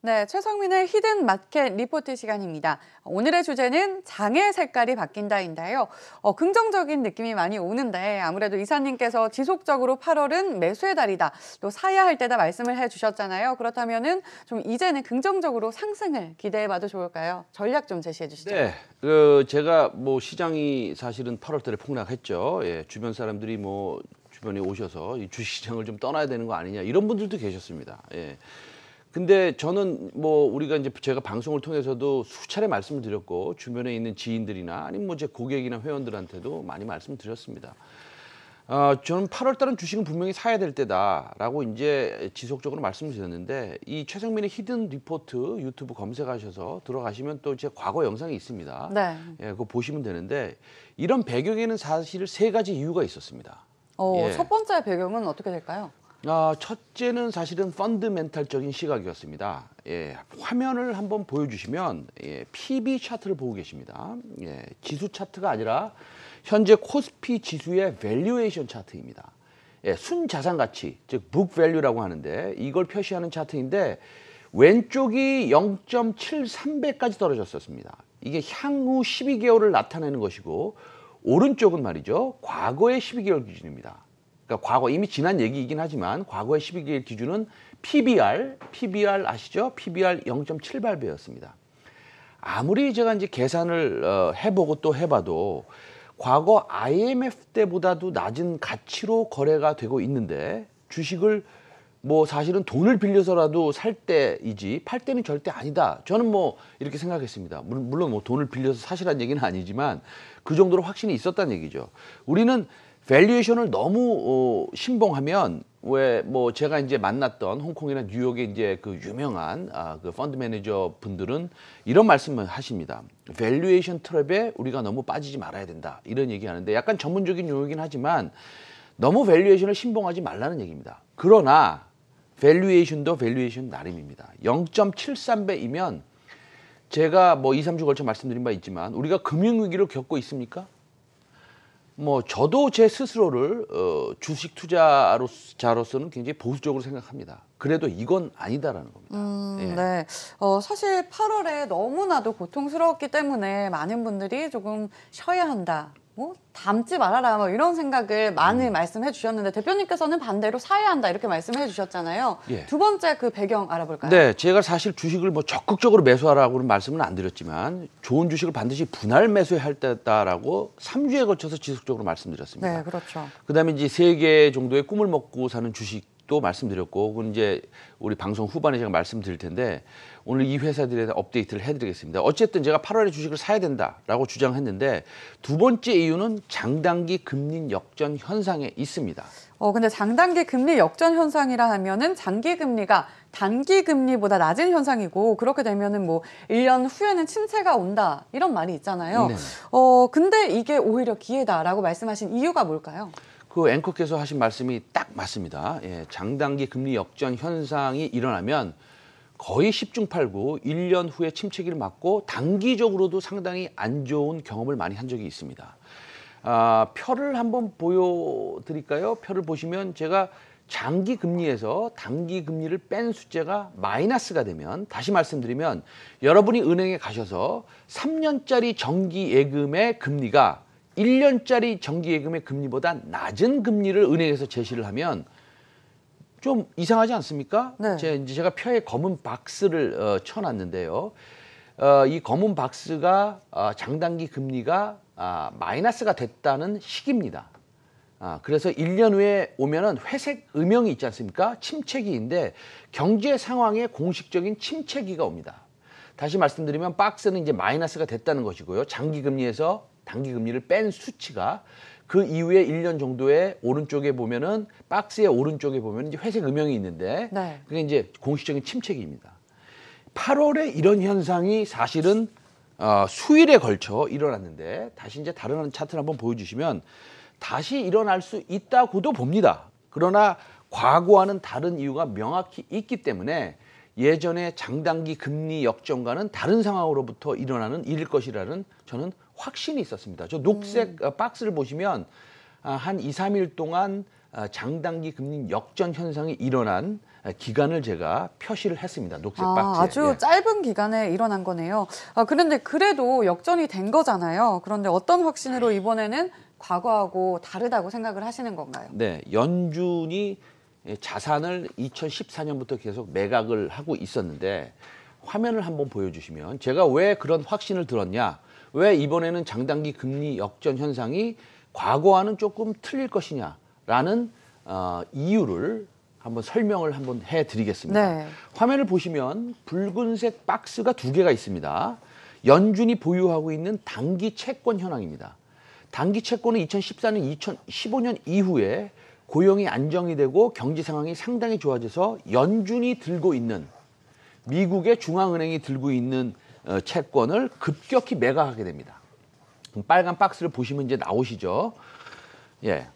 네, 최성민의 히든 마켓 리포트 시간입니다. 오늘의 주제는 장의 색깔이 바뀐다인데요. 긍정적인 느낌이 많이 오는데 아무래도 이사님께서 지속적으로 8월은 매수의 달이다, 또 사야 할 때다 말씀을 해주셨잖아요. 그렇다면은 좀 이제는 긍정적으로 상승을 기대해봐도 좋을까요? 전략 좀 제시해 주시죠. 네, 제가 시장이 사실은 8월 달에 폭락했죠. 예, 주변 사람들이 주변에 오셔서 이 주식시장을 좀 떠나야 되는 거 아니냐 이런 분들도 계셨습니다. 예. 근데 저는 우리가 이제 제가 방송을 통해서도 수차례 말씀을 드렸고 주변에 있는 지인들이나 아니면 제 고객이나 회원들한테도 많이 말씀을 드렸습니다. 저는 8월 달은 주식은 분명히 사야 될 때다라고 이제 지속적으로 말씀을 드렸는데 이 최성민의 히든 리포트 유튜브 검색하셔서 들어가시면 또 제 과거 영상이 있습니다. 네. 예, 그거 보시면 되는데 이런 배경에는 사실 세 가지 이유가 있었습니다. 예. 첫 번째 배경은 어떻게 될까요? 첫째는 사실은 펀드멘탈적인 시각이었습니다. 예, 화면을 한번 보여주시면 PB 차트를 보고 계십니다. 예, 지수 차트가 아니라 현재 코스피 지수의 밸류에이션 차트입니다. 예, 순자산 가치, 즉 북 밸류라고 하는데 이걸 표시하는 차트인데 왼쪽이 0.73배까지 떨어졌었습니다. 이게 향후 12개월을 나타내는 것이고 오른쪽은 말이죠, 과거의 12개월 기준입니다. 그러니까 과거 이미 지난 얘기이긴 하지만 과거의 12개월 기준은 PBR 아시죠? PBR 0.78배였습니다. 아무리 제가 이제 계산을 해보고 또 해봐도 과거 IMF 때보다도 낮은 가치로 거래가 되고 있는데 주식을 사실은 돈을 빌려서라도 살 때이지 팔 때는 절대 아니다. 저는 이렇게 생각했습니다. 물론 돈을 빌려서 사시라는 얘기는 아니지만 그 정도로 확신이 있었다는 얘기죠. 우리는 밸류에이션을 너무 신봉하면 제가 이제 만났던 홍콩이나 뉴욕의 이제 그 유명한 그 펀드 매니저 분들은 이런 말씀을 하십니다. 밸류에이션 트랩에 우리가 너무 빠지지 말아야 된다, 이런 얘기하는데 약간 전문적인 용어이긴 하지만 너무 밸류에이션을 신봉하지 말라는 얘기입니다. 그러나 밸류에이션도 밸류에이션 나름입니다. 0.73배이면 제가 2, 3주 걸쳐 말씀드린 바 있지만 우리가 금융위기를 겪고 있습니까? 저도 제 스스로를 주식 투자자로서는 굉장히 보수적으로 생각합니다. 그래도 이건 아니다라는 겁니다. 예. 네. 사실 8월에 너무나도 고통스러웠기 때문에 많은 분들이 조금 쉬어야 한다, 담지 말아라, 이런 생각을 많이 말씀해 주셨는데 대표님께서는 반대로 사야 한다 이렇게 말씀해 주셨잖아요. 예. 두 번째 그 배경 알아볼까요? 네, 제가 사실 주식을 적극적으로 매수하라고는 말씀은 안 드렸지만 좋은 주식을 반드시 분할 매수할 때다라고 3주에 걸쳐서 지속적으로 말씀드렸습니다. 네, 그렇죠. 그다음에 이제 3개 정도의 꿈을 먹고 사는 주식도 말씀드렸고, 그건 이제 우리 방송 후반에 제가 말씀드릴 텐데 오늘 이 회사들에 대한 업데이트를 해드리겠습니다. 어쨌든 제가 8월에 주식을 사야 된다라고 주장했는데 두 번째 이유는 장단기 금리 역전 현상에 있습니다. 근데 장단기 금리 역전 현상이라 하면은 장기 금리가 단기 금리보다 낮은 현상이고 그렇게 되면은 1년 후에는 침체가 온다 이런 말이 있잖아요. 네. 근데 이게 오히려 기회다라고 말씀하신 이유가 뭘까요? 그 앵커께서 하신 말씀이 딱 맞습니다. 예, 장단기 금리 역전 현상이 일어나면 거의 10중 8구 1년 후에 침체기를 맞고 단기적으로도 상당히 안 좋은 경험을 많이 한 적이 있습니다. 표를 한번 보여드릴까요? 표를 보시면 제가 장기 금리에서 단기 금리를 뺀 숫자가 마이너스가 되면, 다시 말씀드리면 여러분이 은행에 가셔서 3년짜리 정기 예금의 금리가 1년짜리 정기 예금의 금리보다 낮은 금리를 은행에서 제시를 하면 좀 이상하지 않습니까? 네. 제가 표에 검은 박스를 쳐놨는데요. 이 검은 박스가 장단기 금리가 마이너스가 됐다는 시기입니다. 그래서 1년 후에 오면은 회색 음영이 있지 않습니까? 침체기인데 경제 상황에 공식적인 침체기가 옵니다. 다시 말씀드리면 박스는 이제 마이너스가 됐다는 것이고요. 장기 금리에서 단기 금리를 뺀 수치가 그 이후에 1년 정도의 오른쪽에 보면은 박스의 오른쪽에 보면 이제 회색 음영이 있는데 네. 그게 이제 공식적인 침체기입니다. 8월에 이런 현상이 사실은 수일에 걸쳐 일어났는데 다시 이제 다른 차트를 한번 보여주시면 다시 일어날 수 있다고도 봅니다. 그러나 과거와는 다른 이유가 명확히 있기 때문에 예전의 장단기 금리 역전과는 다른 상황으로부터 일어나는 일일 것이라는 저는 확신이 있었습니다. 저 녹색 박스를 보시면 한 2, 3일 동안 장단기 금리 역전 현상이 일어난 기간을 제가 표시를 했습니다. 녹색 박스에. 아주 짧은 기간에 일어난 거네요. 그런데 그래도 역전이 된 거잖아요. 그런데 어떤 확신으로 이번에는 과거하고 다르다고 생각을 하시는 건가요? 네, 연준이 자산을 2014년부터 계속 매각을 하고 있었는데 화면을 한번 보여주시면 제가 왜 그런 확신을 들었냐, 왜 이번에는 장단기 금리 역전 현상이 과거와는 조금 틀릴 것이냐라는 이유를 한번 설명을 한번 해드리겠습니다. 네. 화면을 보시면 붉은색 박스가 두 개가 있습니다. 연준이 보유하고 있는 단기 채권 현황입니다. 단기 채권은 2014년, 2015년 이후에 고용이 안정이 되고 경제 상황이 상당히 좋아져서 연준이 들고 있는, 미국의 중앙은행이 들고 있는 채권을 급격히 매각하게 됩니다. 빨간 박스를 보시면 이제 나오시죠. 예.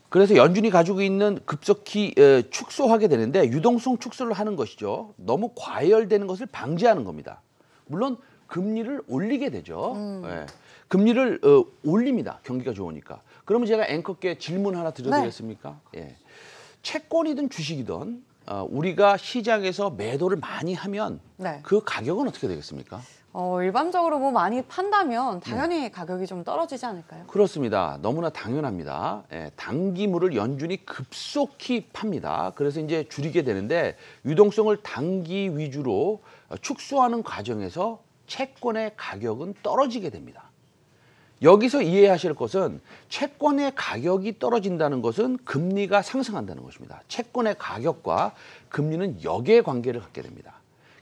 그래서 연준이 가지고 있는 급속히 축소하게 되는데 유동성 축소를 하는 것이죠. 너무 과열되는 것을 방지하는 겁니다. 물론 금리를 올리게 되죠. 예. 금리를 올립니다. 경기가 좋으니까. 그러면 제가 앵커께 질문 하나 드려도 되겠습니까? 예. 채권이든 주식이든 우리가 시장에서 매도를 많이 하면 그 가격은 어떻게 되겠습니까? 일반적으로 뭐 많이 판다면 당연히 가격이 좀 떨어지지 않을까요? 그렇습니다. 너무나 당연합니다. 예, 단기물을 연준이 급속히 팝니다. 그래서 이제 줄이게 되는데 유동성을 단기 위주로 축소하는 과정에서 채권의 가격은 떨어지게 됩니다. 여기서 이해하실 것은 채권의 가격이 떨어진다는 것은 금리가 상승한다는 것입니다. 채권의 가격과 금리는 역의 관계를 갖게 됩니다.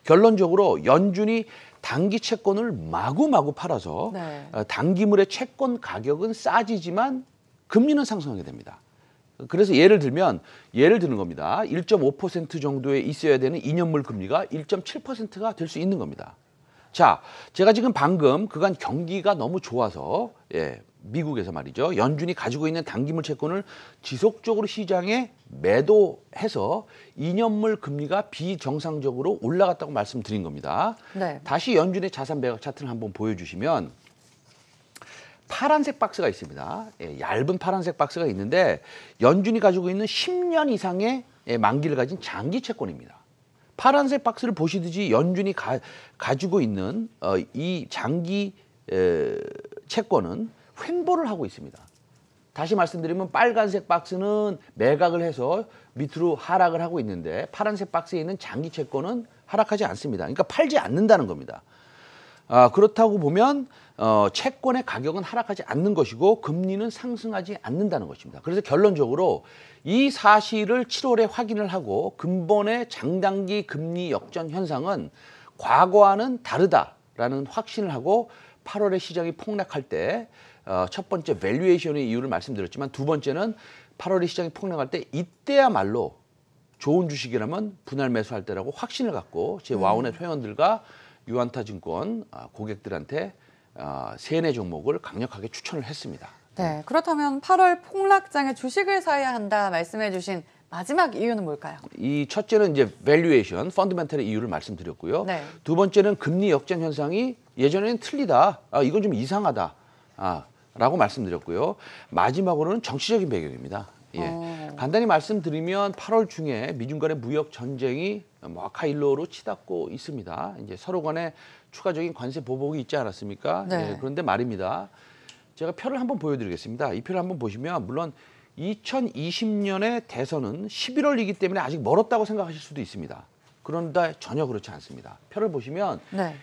결론적으로 연준이 단기 채권을 마구마구 팔아서 단기물의 채권 가격은 싸지지만 금리는 상승하게 됩니다. 그래서 예를 드는 겁니다. 1.5% 정도에 있어야 되는 2년물 금리가 1.7%가 될 수 있는 겁니다. 자, 제가 지금 방금 그간 경기가 너무 좋아서 미국에서 말이죠. 연준이 가지고 있는 단기물 채권을 지속적으로 시장에 매도해서 2년물 금리가 비정상적으로 올라갔다고 말씀드린 겁니다. 다시 연준의 자산 매각 차트를 한번 보여주시면 파란색 박스가 있습니다. 얇은 파란색 박스가 있는데 연준이 가지고 있는 10년 이상의 만기를 가진 장기 채권입니다. 파란색 박스를 보시듯이 연준이 가지고 있는 이 장기 채권은 횡보를 하고 있습니다. 다시 말씀드리면 빨간색 박스는 매각을 해서 밑으로 하락을 하고 있는데 파란색 박스에 있는 장기 채권은 하락하지 않습니다. 그러니까 팔지 않는다는 겁니다. 그렇다고 보면 채권의 가격은 하락하지 않는 것이고 금리는 상승하지 않는다는 것입니다. 그래서 결론적으로 이 사실을 7월에 확인을 하고 근본의 장단기 금리 역전 현상은 과거와는 다르다라는 확신을 하고 8월에 시장이 폭락할 때 첫 번째 밸류에이션의 이유를 말씀드렸지만 두 번째는 8월에 시장이 폭락할 때 이때야말로 좋은 주식이라면 분할 매수할 때라고 확신을 갖고 제 와운의 회원들과 유안타증권 고객들한테 3-4 종목을 강력하게 추천을 했습니다. 네, 그렇다면 8월 폭락장에 주식을 사야 한다 말씀해 주신 마지막 이유는 뭘까요? 이 첫째는 이제 밸류에이션, 펀더멘털의 이유를 말씀드렸고요. 두 번째는 금리 역전 현상이 예전에는 틀리다. 이건 좀 이상하다. 라고 말씀드렸고요. 마지막으로는 정치적인 배경입니다. 간단히 말씀드리면 8월 중에 미중 간의 무역 전쟁이 아카일로로 치닫고 있습니다. 이제 서로 간에 추가적인 관세 보복이 있지 않았습니까? 그런데 말입니다. 제가 표를 한번 보여드리겠습니다. 이 표를 한번 보시면 물론 2020년의 대선은 11월이기 때문에 아직 멀었다고 생각하실 수도 있습니다. 그런데 전혀 그렇지 않습니다. 표를 보시면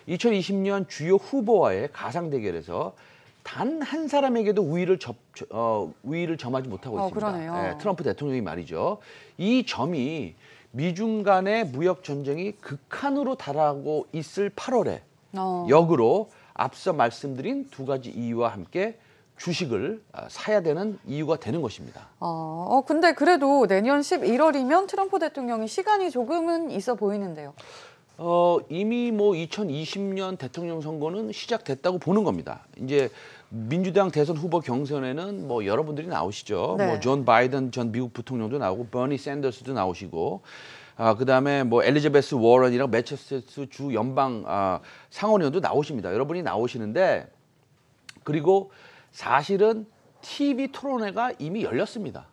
2020년 주요 후보와의 가상 대결에서 단 한 사람에게도 우위를 점하지 못하고 있습니다. 트럼프 대통령이 말이죠. 이 점이 미중 간의 무역 전쟁이 극한으로 달하고 있을 8월에 역으로 앞서 말씀드린 두 가지 이유와 함께 주식을 사야 되는 이유가 되는 것입니다. 근데 그래도 내년 11월이면 트럼프 대통령이 시간이 조금은 있어 보이는데요. 이미 뭐 2020년 대통령 선거는 시작됐다고 보는 겁니다. 이제 민주당 대선 후보 경선에는 뭐 여러분들이 나오시죠. 뭐 존 바이든 전 미국 부통령도 나오고 버니 샌더스도 나오시고 그다음에 뭐 엘리자베스 워런이랑 매체스터스 주 연방 상원의원도 나오십니다. 여러분이 나오시는데 그리고 사실은 TV 토론회가 이미 열렸습니다.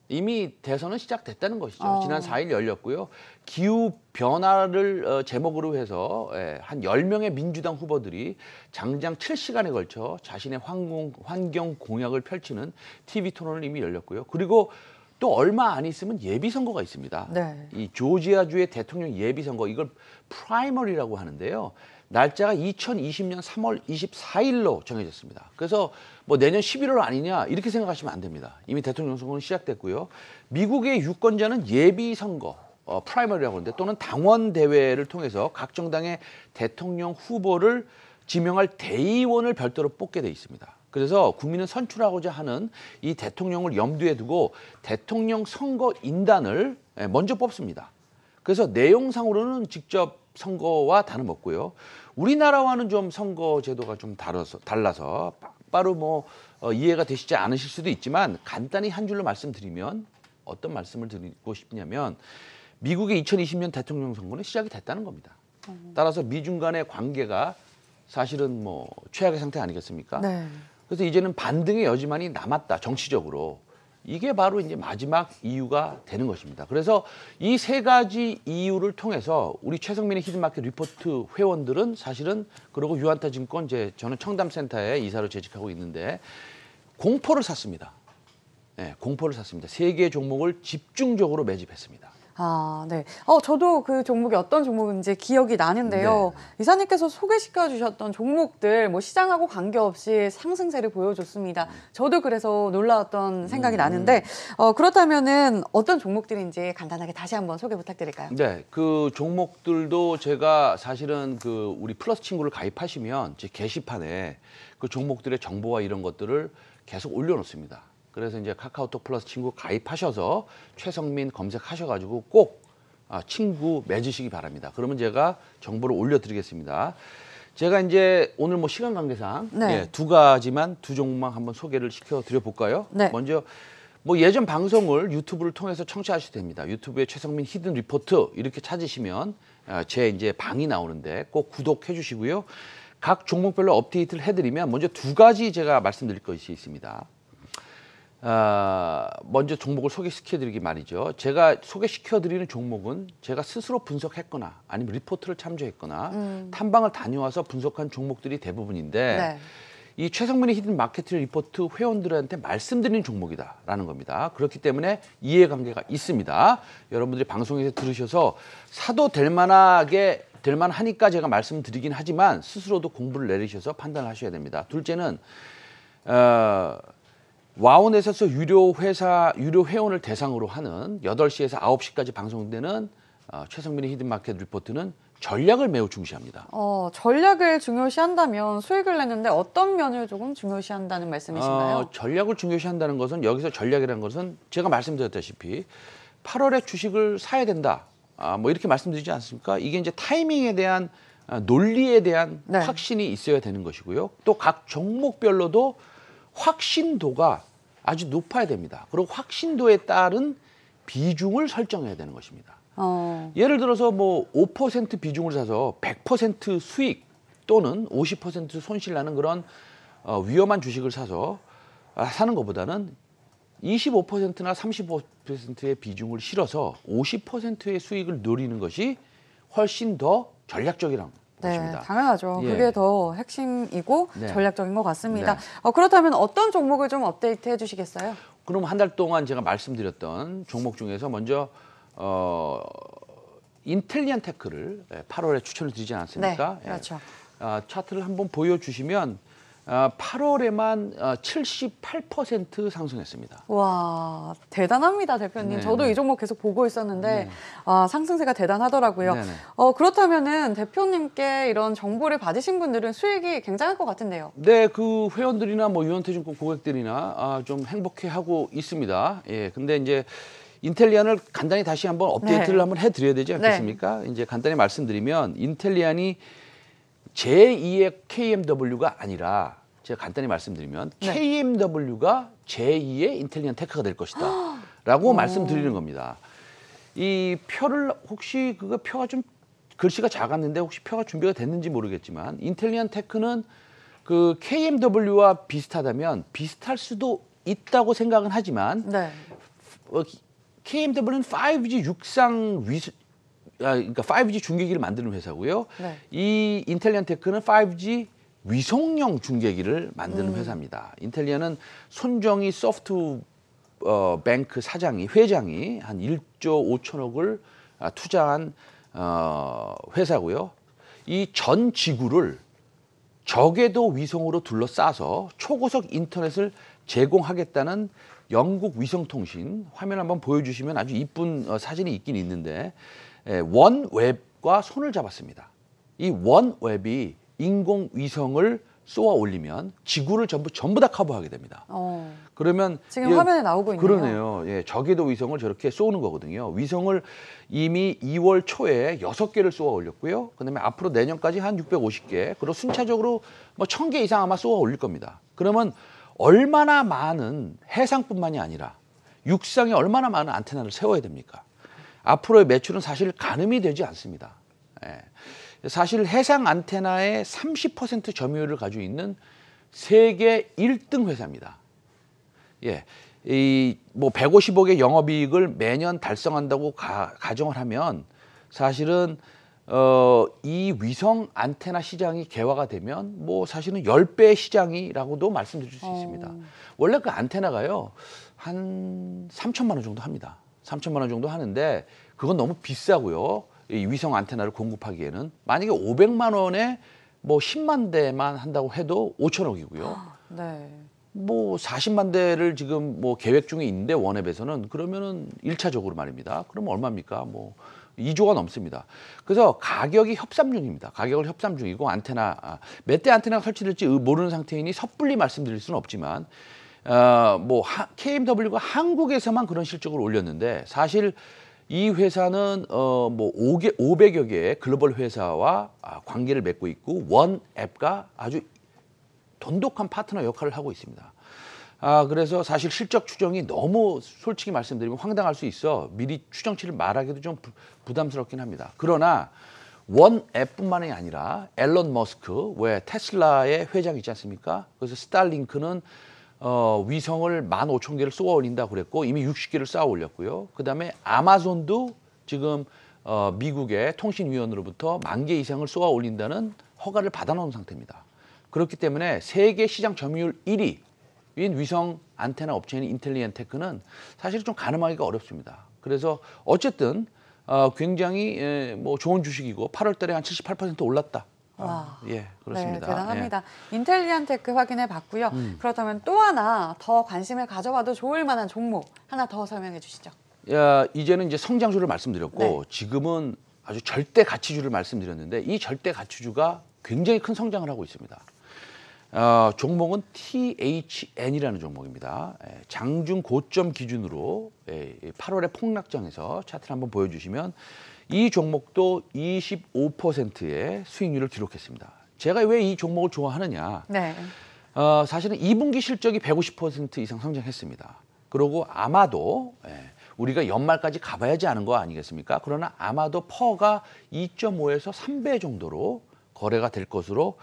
이미 대선은 시작됐다는 것이죠. 지난 4일 열렸고요. 기후 변화를 제목으로 해서 한 10명의 민주당 후보들이 장장 7시간에 걸쳐 자신의 환경 공약을 펼치는 TV 토론을 이미 열렸고요. 그리고 또 얼마 안 있으면 예비선거가 있습니다. 네. 이 조지아주의 대통령 예비선거, 이걸 프라이머리라고 하는데요. 날짜가 2020년 3월 24일로 정해졌습니다. 그래서 뭐 내년 11월 아니냐 이렇게 생각하시면 안 됩니다. 이미 대통령 선거는 시작됐고요. 미국의 유권자는 예비선거, 프라이머리라고 하는데 또는 당원 대회를 통해서 각 정당의 대통령 후보를 지명할 대의원을 별도로 뽑게 돼 있습니다. 그래서 국민은 선출하고자 하는 이 대통령을 염두에 두고 대통령 선거인단을 먼저 뽑습니다. 그래서 내용상으로는 직접 선거와 다름없고요. 우리나라와는 좀 선거 제도가 좀 달라서 바로 뭐 이해가 되시지 않으실 수도 있지만 간단히 한 줄로 말씀드리면 어떤 말씀을 드리고 싶냐면 미국의 2020년 대통령 선거는 시작이 됐다는 겁니다. 따라서 미중 간의 관계가 사실은 뭐 최악의 상태 아니겠습니까? 네. 그래서 이제는 반등의 여지만이 남았다, 정치적으로. 이게 바로 이제 마지막 이유가 되는 것입니다. 그래서 이 세 가지 이유를 통해서 우리 최성민의 히든마켓 리포트 회원들은 사실은, 그리고 유한타증권, 저는 청담센터에 이사로 재직하고 있는데 공포를 샀습니다. 네, 공포를 샀습니다. 세 개의 종목을 집중적으로 매집했습니다. 아, 네. 저도 그 종목이 어떤 종목인지 기억이 나는데요. 네. 이사님께서 소개시켜 주셨던 종목들, 뭐 시장하고 관계없이 상승세를 보여줬습니다. 저도 그래서 놀라웠던 생각이 나는데, 그렇다면은 어떤 종목들인지 간단하게 다시 한번 소개 부탁드릴까요? 네, 그 종목들도 제가 사실은 그 우리 플러스 친구를 가입하시면 제 게시판에 그 종목들의 정보와 이런 것들을 계속 올려놓습니다. 그래서 이제 카카오톡 플러스 친구 가입하셔서 최성민 검색하셔가지고 꼭 친구 맺으시기 바랍니다. 그러면 제가 정보를 올려드리겠습니다. 제가 이제 오늘 뭐 시간 관계상 네. 두 가지만, 두 종목만 한번 소개를 시켜드려 볼까요? 네. 먼저 뭐 예전 방송을 유튜브를 통해서 청취하셔도 됩니다. 유튜브에 최성민 히든 리포트 이렇게 찾으시면 제 이제 방이 나오는데 꼭 구독해 주시고요. 각 종목별로 업데이트를 해드리면 먼저 두 가지 제가 말씀드릴 것이 있습니다. 먼저 종목을 소개시켜드리기 말이죠. 제가 소개시켜드리는 종목은 제가 스스로 분석했거나 아니면 리포트를 참조했거나 탐방을 다녀와서 분석한 종목들이 대부분인데 네. 이 최성민의 히든 마케트 리포트 회원들한테 말씀드리는 종목이다라는 겁니다. 그렇기 때문에 이해관계가 있습니다. 여러분들이 방송에서 들으셔서 사도 될 만하니까 제가 말씀드리긴 하지만 스스로도 공부를 내리셔서 판단을 하셔야 됩니다. 둘째는 와우넷에서 유료 회원을 대상으로 하는 8시에서 9시까지 방송되는 최성민의 히든마켓 리포트는 전략을 매우 중시합니다. 전략을 중요시한다면 수익을 내는데 어떤 면을 조금 중요시한다는 말씀이신가요? 전략을 중요시한다는 것은, 여기서 전략이라는 것은 제가 말씀드렸다시피 8월에 주식을 사야 된다. 뭐 이렇게 말씀드리지 않습니까? 이게 이제 타이밍에 대한 논리에 대한 네. 확신이 있어야 되는 것이고요. 또 각 종목별로도 확신도가 아주 높아야 됩니다. 그리고 확신도에 따른 비중을 설정해야 되는 것입니다. 예를 들어서 뭐 5% 비중을 사서 100% 수익 또는 50% 손실 나는 그런 위험한 주식을 사서 사는 것보다는 25%나 35%의 비중을 실어서 50%의 수익을 노리는 것이 훨씬 더 전략적이라는 네, 것입니다. 당연하죠. 예. 그게 더 핵심이고 네. 전략적인 것 같습니다. 네. 그렇다면 어떤 종목을 좀 업데이트 해주시겠어요? 그럼 한 달 동안 제가 말씀드렸던 종목 중에서 먼저 인텔리안 테크를 8월에 추천을 드리지 않았습니까? 네, 그렇죠. 차트를 한번 보여주시면 8월에만 78% 상승했습니다. 와, 대단합니다, 대표님. 네, 저도 네. 이 종목 계속 보고 있었는데 네. 상승세가 대단하더라고요. 네네. 그렇다면은 대표님께 이런 정보를 받으신 분들은 수익이 굉장할 것 같은데요. 네, 그 회원들이나 뭐 유한투자증권 고객들이나 좀 행복해하고 있습니다. 예, 근데 이제 인텔리안을 간단히 다시 한번 업데이트를 네. 한번 해드려야 되지 않겠습니까? 이제 간단히 말씀드리면 인텔리안이 제2의 KMW가 아니라, 제가 간단히 말씀드리면 네. KMW가 제2의 인텔리안 테크가 될 것이다 라고 말씀드리는 겁니다. 이 표를 혹시 표가 좀 글씨가 작았는데 혹시 표가 준비가 됐는지 모르겠지만, 인텔리안 테크는 그 KMW와 비슷하다면 비슷할 수도 있다고 생각은 하지만 네. KMW는 5G 육상 그러니까 5G 중계기를 만드는 회사고요. 네. 이 인텔리언테크는 5G 위성용 중계기를 만드는 회사입니다. 인텔리언은 손정희 소프트뱅크 회장이 한 1조 5천억을 투자한 회사고요. 이 전 지구를 저궤도 위성으로 둘러싸서 초고속 인터넷을 제공하겠다는 영국 위성통신 화면 한번 보여주시면 아주 이쁜 사진이 있긴 있는데 원웹과 손을 잡았습니다. 이 원웹이 인공위성을 쏘아 올리면 지구를 전부 다 커버하게 됩니다. 그러면 지금 화면에 나오고 있네요. 그러네요. 예, 저궤도 위성을 저렇게 쏘는 거거든요. 위성을 이미 2월 초에 6개를 쏘아 올렸고요. 그다음에 앞으로 내년까지 한 650개, 그리고 순차적으로 뭐 1000개 이상 아마 쏘아 올릴 겁니다. 그러면 얼마나 많은 해상뿐만이 아니라 육상에 얼마나 많은 안테나를 세워야 됩니까? 앞으로의 매출은 사실 가늠이 되지 않습니다. 예. 사실 해상 안테나의 30% 점유율을 가지고 있는 세계 1등 회사입니다. 예, 이 뭐 150억의 영업이익을 매년 달성한다고 가정을 하면 사실은 이 위성 안테나 시장이 개화가 되면 뭐 사실은 10배의 시장이라고도 말씀드릴 수 있습니다. 원래 그 안테나가요 한 3천만 원 정도 합니다. 3천만 원 정도 하는데 그건 너무 비싸고요. 이 위성 안테나를 공급하기에는 만약에 500만 원에 뭐 10만 대만 한다고 해도 5천억이고요. 네. 뭐 40만 대를 지금 뭐 계획 중에 있는데 원앱에서는 그러면은 1차적으로 말입니다. 그럼 얼마입니까? 뭐 2조가 넘습니다. 그래서 가격이 협상 중입니다. 가격을 협상 중이고 안테나 몇 대 안테나가 설치될지 모르는 상태이니 섭불리 말씀드릴 수는 없지만 뭐 KMW가 한국에서만 그런 실적을 올렸는데 사실 이 회사는 뭐 500여 개의 글로벌 회사와 관계를 맺고 있고 원앱과 아주 돈독한 파트너 역할을 하고 있습니다. 그래서 사실 실적 추정이 너무 솔직히 말씀드리면 황당할 수 있어 미리 추정치를 말하기도 좀 부담스럽긴 합니다. 그러나 원앱뿐만이 아니라 앨런 머스크, 왜 테슬라의 회장 있지 않습니까? 그래서 스타링크는 위성을 15,000개를 쏘아 올린다고 그랬고 이미 60개를 쏘아 올렸고요. 그다음에 아마존도 지금 미국의 통신위원으로부터 10,000개 이상을 쏘아 올린다는 허가를 받아놓은 상태입니다. 그렇기 때문에 세계 시장 점유율 1위인 위성 안테나 업체인 인텔리언테크는 사실 좀 가늠하기가 어렵습니다. 그래서 어쨌든 굉장히 뭐 좋은 주식이고 8월 달에 한 78% 올랐다. 와. 예, 그렇습니다. 네, 대단합니다. 인텔리언테크 확인해 봤고요. 그렇다면 또 하나 더 관심을 가져봐도 좋을 만한 종목 하나 더 설명해 주시죠. 이제는 이제 성장주를 말씀드렸고 네. 지금은 아주 절대 가치주를 말씀드렸는데 이 절대 가치주가 굉장히 큰 성장을 하고 있습니다. 종목은 THN이라는 종목입니다. 장중 고점 기준으로 8월의 폭락장에서 차트를 한번 보여주시면 이 종목도 25%의 수익률을 기록했습니다. 제가 왜 이 종목을 좋아하느냐? 네. 사실은 2분기 실적이 150% 이상 성장했습니다. 그리고 아마도 우리가 연말까지 가봐야지 아는 거 아니겠습니까? 그러나 아마도 퍼가 2.5에서 3배 정도로 거래가 될 것으로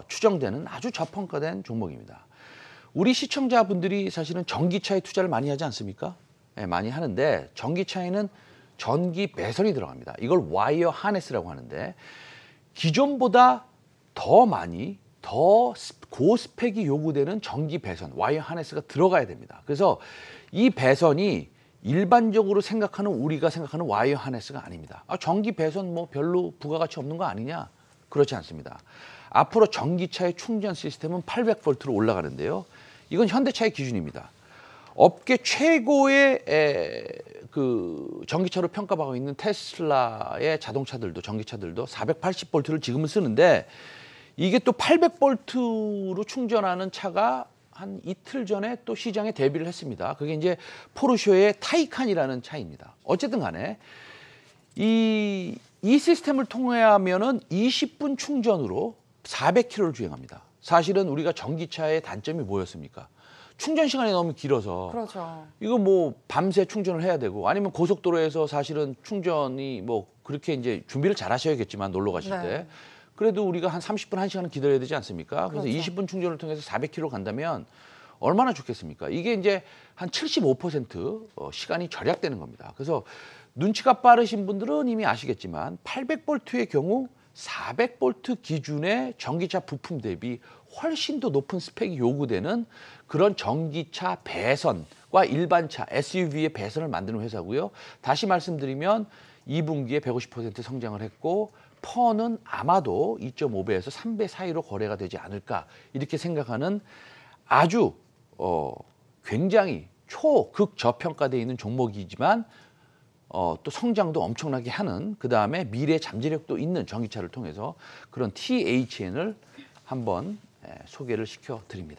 추정되는 아주 저평가된 종목입니다. 우리 시청자분들이 사실은 전기차에 투자를 많이 하지 않습니까? 많이 하는데 전기차에는 전기 배선이 들어갑니다. 이걸 와이어 하네스라고 하는데 기존보다 더 많이 더 고스펙이 요구되는 전기 배선, 와이어 하네스가 들어가야 됩니다. 그래서 이 배선이 일반적으로 우리가 생각하는 와이어 하네스가 아닙니다. 전기 배선 뭐 별로 부가가치 없는 거 아니냐? 그렇지 않습니다. 앞으로 전기차의 충전 시스템은 800V로 올라가는데요. 이건 현대차의 기준입니다. 업계 최고의 그 전기차로 평가받고 있는 테슬라의 전기차들도 480V를 지금은 쓰는데 이게 또 800V로 충전하는 차가 한 이틀 전에 또 시장에 데뷔를 했습니다. 그게 이제 포르쉐의 타이칸이라는 차입니다. 어쨌든 간에 이 시스템을 통하면은 20분 충전으로 400km를 주행합니다. 사실은 우리가 전기차의 단점이 뭐였습니까? 충전 시간이 너무 길어서 그렇죠. 이거 뭐 밤새 충전을 해야 되고 아니면 고속도로에서 사실은 충전이 뭐 그렇게 이제 준비를 잘 하셔야겠지만 놀러 가실 네. 때 그래도 우리가 한 30분, 1시간은 기다려야 되지 않습니까? 그래서 그렇죠. 20분 충전을 통해서 400km 간다면 얼마나 좋겠습니까? 이게 이제 한 75% 시간이 절약되는 겁니다. 그래서 눈치가 빠르신 분들은 이미 아시겠지만 800볼트의 경우 400볼트 기준의 전기차 부품 대비 훨씬 더 높은 스펙이 요구되는 그런 전기차 배선과 일반차 SUV의 배선을 만드는 회사고요. 다시 말씀드리면 2분기에 150% 성장을 했고 퍼는 아마도 2.5배에서 3배 사이로 거래가 되지 않을까 이렇게 생각하는 아주 굉장히 초극 저평가되어 있는 종목이지만 또 성장도 엄청나게 하는 그다음에 미래 잠재력도 있는 전기차를 통해서 그런 THN을 한번 소개를 시켜드립니다.